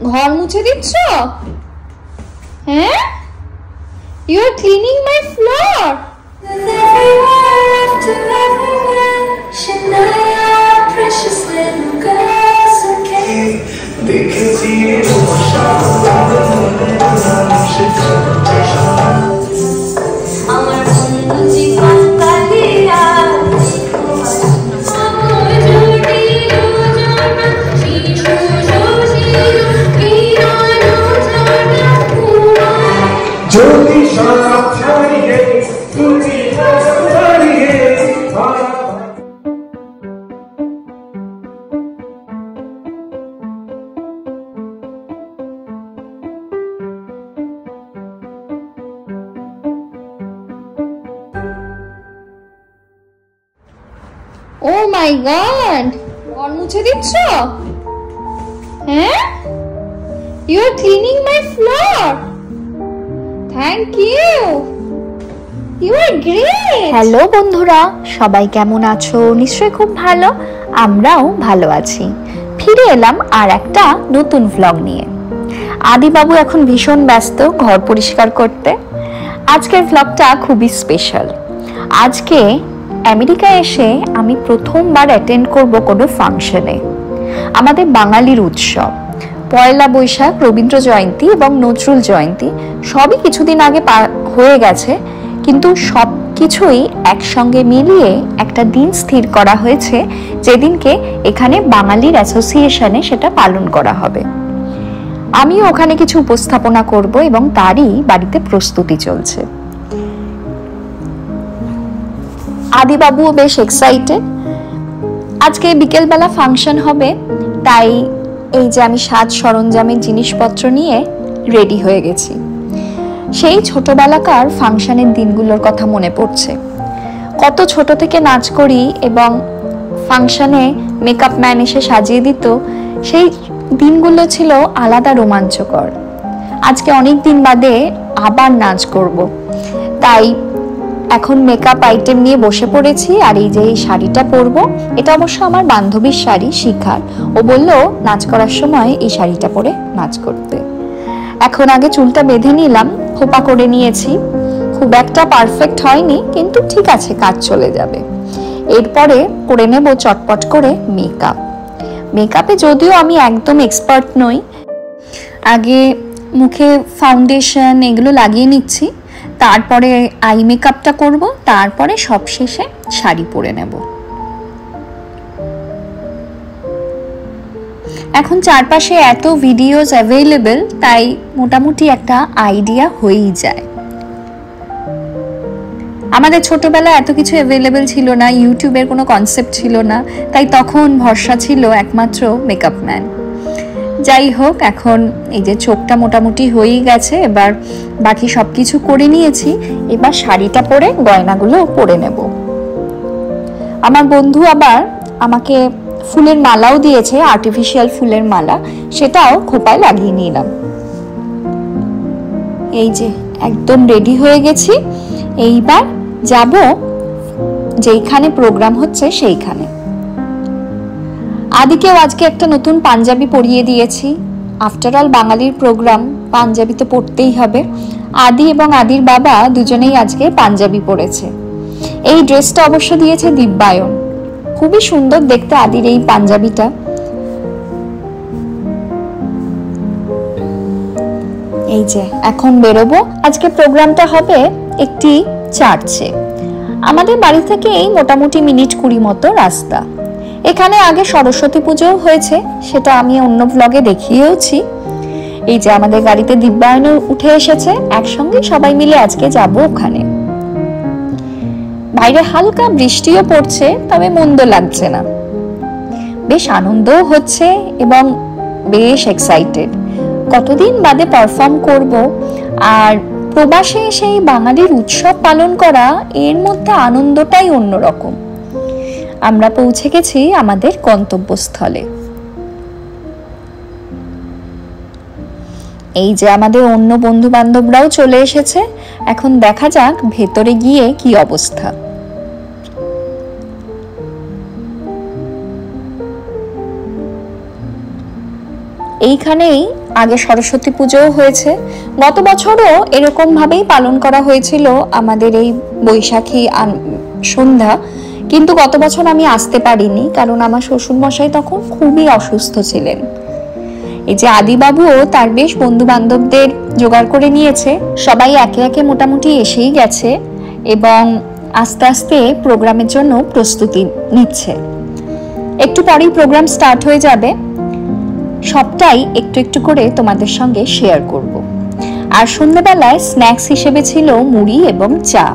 ঘর মুছে দিচ্ছ? হ্যাঁ? You are cleaning my floor. Precious little girls, okay. Oh my God! ঘর মুছে দিচ্ছ? হ্যাঁ? You are cleaning my floor. Thank you. You are great. Hello বন্ধুরা, সবাই কেমন আছো? নিশ্চয়ই খুব ভালো। আমরাও ভালো আছি। ফিরে এলাম আর একটা নতুন ভ্লগ নিয়ে। আদিবাবু এখন ভীষণ ব্যস্ত ঘর পরিষ্কার করতে। আজকের ভ্লগটা খুবই স্পেশাল। আজকে আমেরিকায় এসে আমি প্রথমবার অ্যাটেন্ড করব কোনো ফাংশনে। আমাদের বাঙালির উৎসব পয়লা বৈশাখ, রবীন্দ্র জয়ন্তী এবং নজরুল জয়ন্তী সবই কিছুদিন আগে হয়ে গেছে, কিন্তু সব কিছুই একসঙ্গে মিলিয়ে একটা দিন স্থির করা হয়েছে যেদিনকে এখানে বাঙালির অ্যাসোসিয়েশনে সেটা পালন করা হবে। আমিও ওখানে কিছু উপস্থাপনা করব এবং তারই বাড়িতে প্রস্তুতি চলছে। আদিবাবুও বেশ এক্সাইটেড। আজকে বিকেলবেলা ফাংশন হবে, তাই এই যে আমি সাজ সরঞ্জামের জিনিসপত্র নিয়ে রেডি হয়ে গেছি। সেই ছোটবেলাকার ফাংশনের দিনগুলোর কথা মনে পড়ছে। কত ছোট থেকে নাচ করি এবং ফাংশনে মেকআপ ম্যান এসে সাজিয়ে দিত। সেই দিনগুলো ছিল আলাদা রোমাঞ্চকর। আজকে অনেক দিন বাদে আবার নাচ করব, তাই এখন মেকআপ আইটেম নিয়ে বসে পড়েছি। আর এই যে এই শাড়িটা পরবো, এটা অবশ্য আমার বান্ধবীর শাড়ি শিখার। ও বলল নাচ করার সময় এই শাড়িটা পরে নাচ করতে। এখন আগে চুলটা বেঁধে নিলাম, খোপা করে নিয়েছি। খুব একটা পারফেক্ট হয়নি, কিন্তু ঠিক আছে, কাজ চলে যাবে। এরপরে করে নেব চটপট করে মেকআপ। মেকআপে যদিও আমি একদম এক্সপার্ট নই, আগে মুখে ফাউন্ডেশন এগুলো লাগিয়ে নিচ্ছি, তারপরে আই মেকআপটা করব, তারপরে সবশেষে শাড়ি পরে নেব। এখন চারপাশে এত ভিডিওস অ্যাভেলেবল, তাই মোটামুটি একটা আইডিয়া হয়েই যায়। আমাদের ছোটবেলায় এত কিছু অ্যাভেলেবল ছিল না, ইউটিউবের কোনো কনসেপ্ট ছিল না, তাই তখন ভরসা ছিল একমাত্র মেকআপ ম্যান। যাই হোক, এখন এই যে চোখটা মোটামুটি হয়েই গেছে, এবার বাকি সব কিছু করে নিয়েছি। এবার শাড়িটা পরে গয়নাগুলো পরে নেব। আমার বন্ধু আবার আমাকে ফুলের মালাও দিয়েছে, আর্টিফিশিয়াল ফুলের মালা, সেটাও খোপায় লাগিয়ে নিলাম। এই যে একদম রেডি হয়ে গেছি। এইবার যাব যেইখানে প্রোগ্রাম হচ্ছে সেইখানে। আদিকেও আজকে একটা নতুন পাঞ্জাবি পরিয়ে দিয়েছি। আফটার অল বাঙালির প্রোগ্রাম, পাঞ্জাবি তো পরতেই হবে। আদি এবং আদির বাবা দুজনেই আজকে পাঞ্জাবি পরেছে। এই ড্রেসটা অবশ্য দিয়েছে দিব্যায়ন। খুবই সুন্দর দেখতে আদির এই পাঞ্জাবিটা। এই যে এখন বেরোবো। আজকে প্রোগ্রামটা হবে একটি চার্চে। আমাদের বাড়ি থেকে এই মোটামুটি মিনিট 20 মতো রাস্তা। এখানে আগে সরস্বতী পুজো হয়েছে, সেটা আমি অন্য ব্লগে দেখিয়েওছি। এই যে আমাদের গাড়িতে দিব্যায়ন উঠে এসেছে, একসঙ্গে সবাই মিলে আজকে যাব ওখানে। বাইরে হালকা বৃষ্টিও পড়ছে, তবে মন্দ লাগছে না। বেশ আনন্দও হচ্ছে এবং বেশ এক্সাইটেড। কতদিন বাদে পারফর্ম করব, আর প্রবাসে সেই বাঙালির উৎসব পালন করা, এর মধ্যে আনন্দটাই অন্যরকম। আমরা পৌঁছে গেছি আমাদের গন্তব্যস্থলে। এই যে আমাদের অন্য বন্ধু বান্ধবরাও চলে এসেছে। এখন দেখা যাক ভেতরে গিয়ে কি অবস্থা। এইখানেই আগে সরস্বতী পুজোও হয়েছে। গত বছরও এরকম ভাবেই পালন করা হয়েছিল আমাদের এই বৈশাখী সন্ধ্যা, কিন্তু গত বছর আমি আসতে পারিনি কারণ আমার শ্বশুরমশাই তখন খুবই অসুস্থ ছিলেন। এই যে আদিবাবুও তার বেশ বন্ধু বান্ধবদের জোগাড় করে নিয়েছে, সবাই একে একে মোটামুটি এসেই গেছে এবং আস্তে আস্তে প্রোগ্রামের জন্য প্রস্তুতি নিচ্ছে। একটু পরেই প্রোগ্রাম স্টার্ট হয়ে যাবে, সবটাই একটু একটু করে তোমাদের সঙ্গে শেয়ার করব। আর সন্ধ্যাবেলায় স্ন্যাক্স হিসেবে ছিল মুড়ি এবং চা।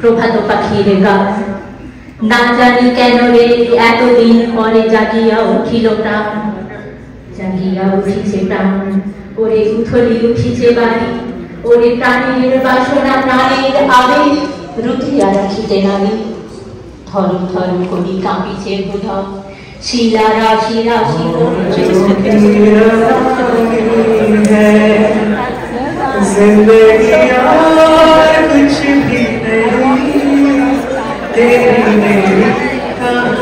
প্রভাত পাখির গান, না জানি কেন রে এতদিন পরে জাগিয়া উঠিল প্রাণ, জাগিয়া উঠিছে প্রাণ, ওরে উথলি উঠিছে বাড়ি, ওরে প্রাণের বাসনা প্রাণের আবেগ রুধিয়া রাখিতে নারী, থর থর করি কাঁপিছে হৃদয়, শিলা রাশি রাশি तेरी मेरी कहानी।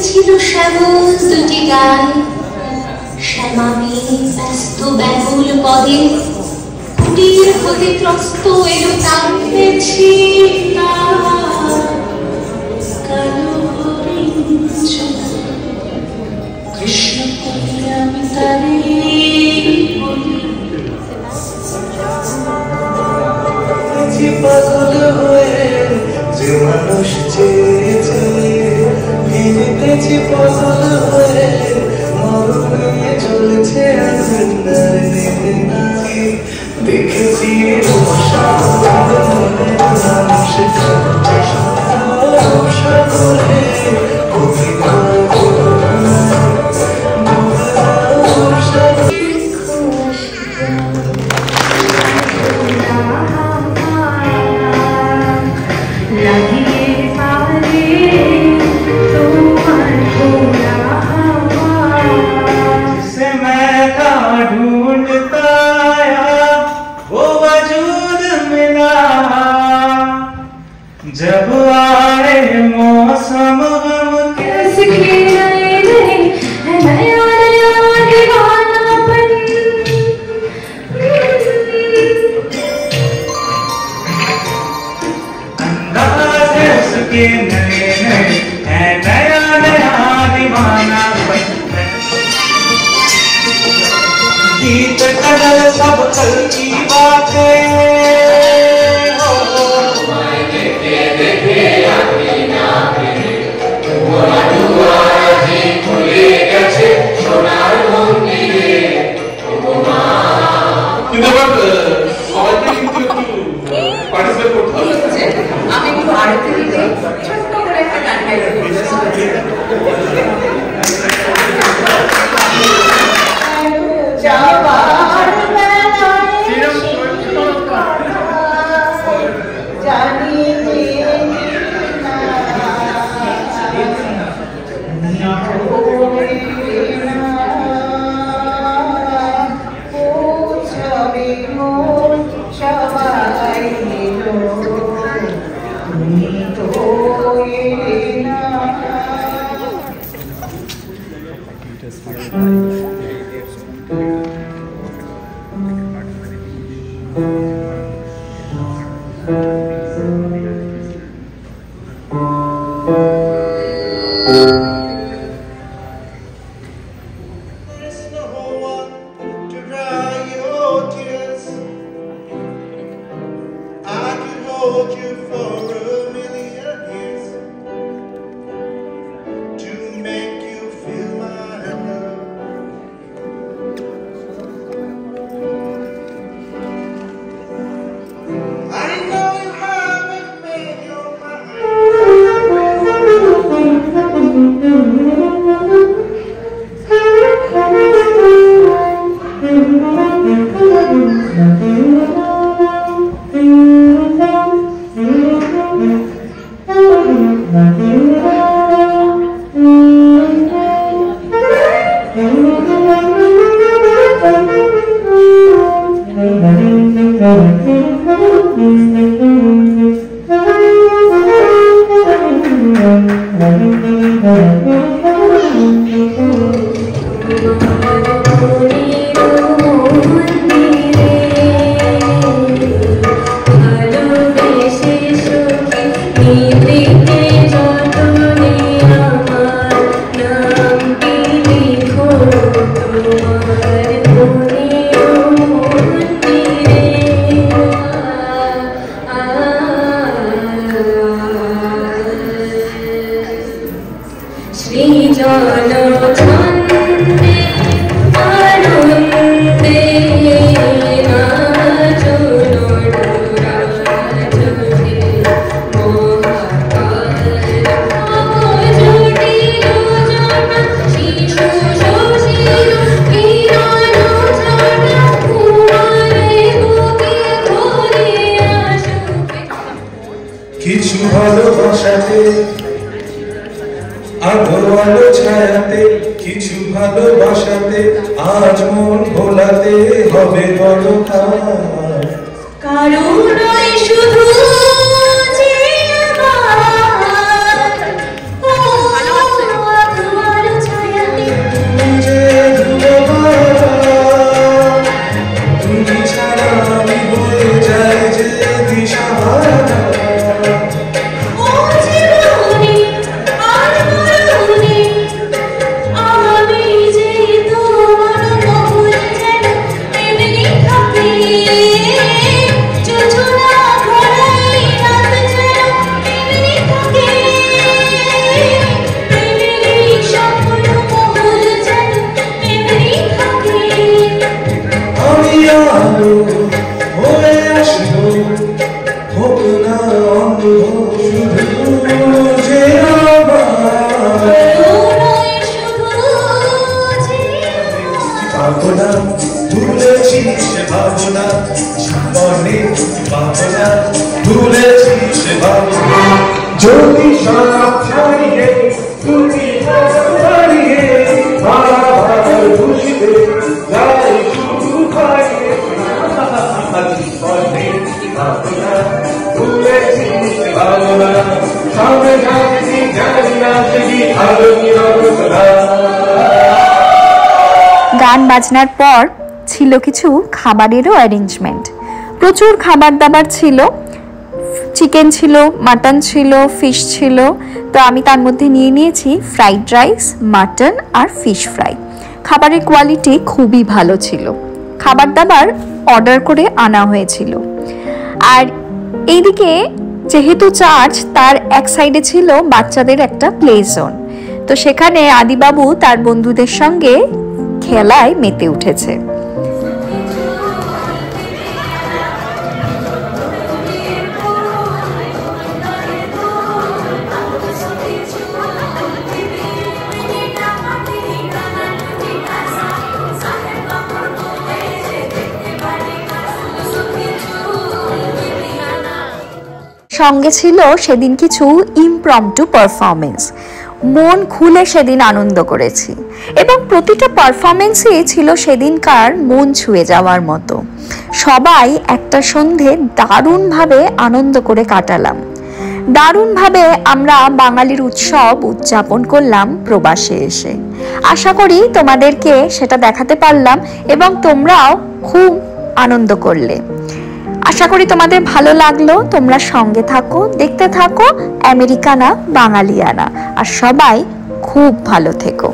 ছিল শ্যামল দুটি গায়ে, শ্যামামি ব্যস্ত ব্যাকুল পদে, কুটির হতে ত্রস্ত এলো টানতেছি কালো কৃষ্ণ বলি আমি তারে পাগল হয়ে যে মানুষ চেয়েছে, ফিরেছি পাগল হয়ে মরণ নিয়ে চলেছে দেখেছি जब आए मौसम हम कैसे खेले है नया नया दीवानापन के नए नए है नया नया दीवाना गीत कदर सब कल की बातें কিছু ভালোবাসাতে আলো আলো ছায়াতে কিছু ভালোবাসাতে আজ মন ভোলাতে হবে দরকার কারণ নয় শুধু যে আমার ও তোমার ছায়াতে যে তুমি ছাড়া আমি হয়ে যাই যে দিশাহারা ज्योति छाइए तुझी छाइए भारा भार तुझे गाय तू खाइए अति पौधे भावना तुझे से भावना सामने जाती जाना तेरी आलोकी रोकना গান বাজনার পর ছিল কিছু খাবারেরও অ্যারেঞ্জমেন্ট। প্রচুর খাবার দাবার ছিল, চিকেন ছিল, মাটন ছিল, ফিশ ছিল। তো আমি তার মধ্যে নিয়ে নিয়েছি ফ্রাইড রাইস, মাটন আর ফিশ ফ্রাই। খাবারের কোয়ালিটি খুবই ভালো ছিল। খাবার দাবার অর্ডার করে আনা হয়েছিল। আর এইদিকে যেহেতু চার্চ, তার এক সাইডে ছিল বাচ্চাদের একটা প্লে জোন। তো সেখানে আদিবাবু তার বন্ধুদের সঙ্গে খেলায় মেতে উঠেছে। সঙ্গে ছিল সেদিন কিছু ইমপ্রম্পটু পারফরমেন্স। মন খুলে সেদিন আনন্দ করেছি এবং প্রতিটা পারফরমেন্সই ছিল সেদিনকার মন ছুঁয়ে যাওয়ার মতো। সবাই একটা সন্ধে দারুণভাবে আনন্দ করে কাটালাম। দারুণভাবে আমরা বাঙালির উৎসব উদযাপন করলাম প্রবাসে এসে। আশা করি তোমাদেরকে সেটা দেখাতে পারলাম এবং তোমরাও খুব আনন্দ করলে। আশা করি তোমাদের ভালো লাগলো। তোমরা সঙ্গে থাকো, দেখতে থাকো আমেরিকানা বাঙালিয়ানা। আর সবাই খুব ভালো থেকো।